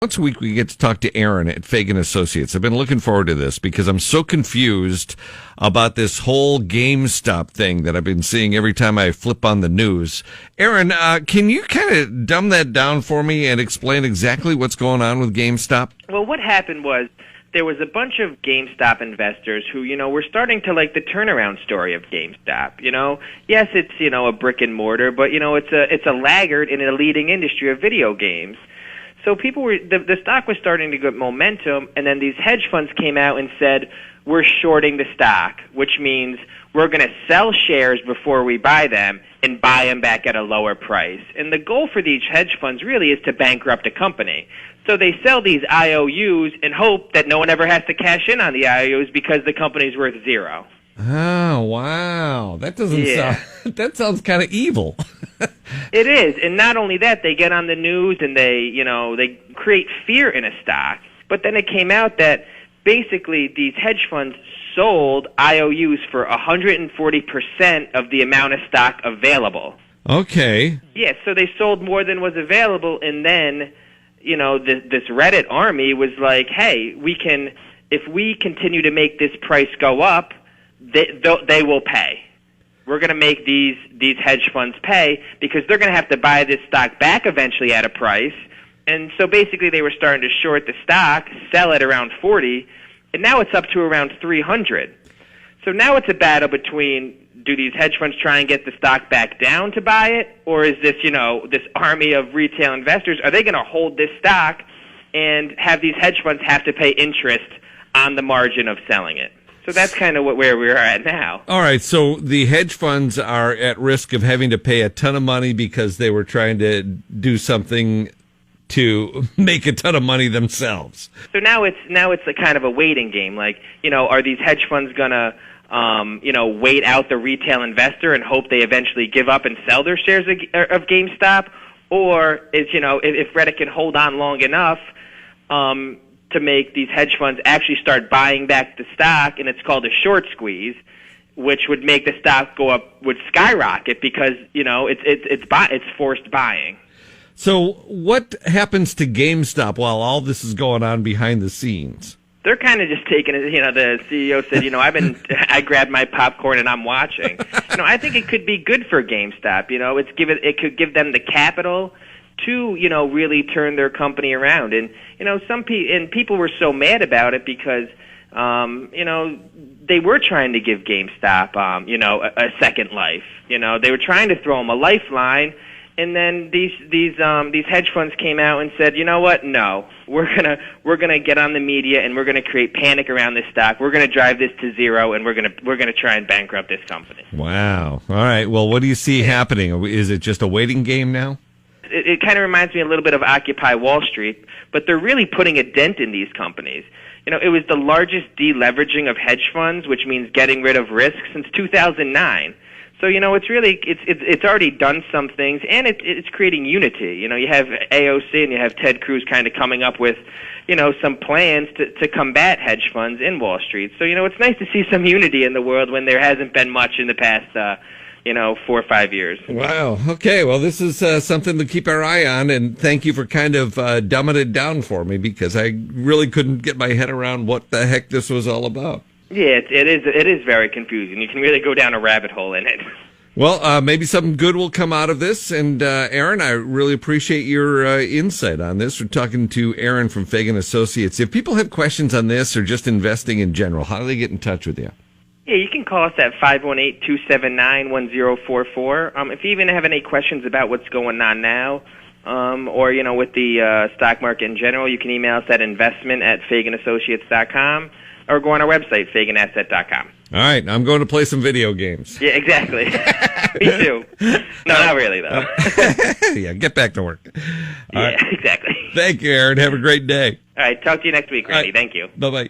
Once a week, we get to talk to Aaron at Fagan Associates. I've been looking forward to this because I'm so confused about this whole GameStop thing that I've been seeing every time I flip on the news. Aaron, can you kind of dumb that down for me and explain exactly what's going on with GameStop? Well, what happened was there was a bunch of GameStop investors who, were starting to like the turnaround story of GameStop. Yes, it's, a brick and mortar, but, it's a laggard in a leading industry of video games. So people were the stock was starting to get momentum, and then these hedge funds came out and said, we're shorting the stock, which means we're going to sell shares before we buy them and buy them back at a lower price. And the goal for these hedge funds really is to bankrupt a company. So they sell these IOUs and hope that no one ever has to cash in on the IOUs because the company's worth zero. Oh, wow. That doesn't sound, that sounds kind of evil. It is. And not only that, they get on the news and they create fear in a stock. But then it came out that basically these hedge funds sold IOUs for 140% of the amount of stock available. Okay. Yeah, so they sold more than was available, and then, this Reddit army was like, hey, if we continue to make this price go up, they will pay. We're going to make these hedge funds pay because they're going to have to buy this stock back eventually at a price. And so basically they were starting to short the stock, sell it around 40, and now it's up to around 300. So now it's a battle between, do these hedge funds try and get the stock back down to buy it, or is this, this army of retail investors, are they going to hold this stock and have these hedge funds have to pay interest on the margin of selling it? So that's kind of where we're at now. All right, so the hedge funds are at risk of having to pay a ton of money because they were trying to do something to make a ton of money themselves. So now it's a kind of a waiting game. Like, are these hedge funds gonna wait out the retail investor and hope they eventually give up and sell their shares of GameStop, or is if Reddit can hold on long enough to make these hedge funds actually start buying back the stock, and it's called a short squeeze, which would make the stock go up, would skyrocket because it's forced buying. So what happens to GameStop while all this is going on behind the scenes? They're kind of just taking it. The CEO said, I grabbed my popcorn and I'm watching. I think it could be good for GameStop. It could give them the capital to really turn their company around. And people were so mad about it because they were trying to give GameStop a second life. They were trying to throw them a lifeline. And then these hedge funds came out and said, you know what? No, we're gonna get on the media and we're gonna create panic around this stock. We're gonna drive this to zero, and we're gonna try and bankrupt this company. Wow. All right. Well, what do you see happening? Is it just a waiting game now? It kind of reminds me a little bit of Occupy Wall Street, but they're really putting a dent in these companies. It was the largest deleveraging of hedge funds, which means getting rid of risk, since 2009. So, it's already done some things, and it's creating unity. You have AOC and you have Ted Cruz kind of coming up with, some plans to combat hedge funds in Wall Street. So, it's nice to see some unity in the world when there hasn't been much in the past, 4 or 5 years. Wow. Okay. Well, this is something to keep our eye on, and thank you for kind of dumbing it down for me because I really couldn't get my head around what the heck this was all about. Yeah, it is very confusing. You can really go down a rabbit hole in it. Well, maybe something good will come out of this. And Aaron, I really appreciate your insight on this. We're talking to Aaron from Fagan Associates. If people have questions on this or just investing in general, how do they get in touch with you? Yeah, you can call us at 518-279-1044. If you even have any questions about what's going on now, or with the stock market in general, you can email us at investment@faganassociates.com. Or go on our website, faganasset.com. All right, I'm going to play some video games. Yeah, exactly. Me too. No, not really, though. Yeah, get back to work. All right. Exactly. Thank you, Aaron. Have a great day. All right, talk to you next week, Randy. Thank you. Bye-bye.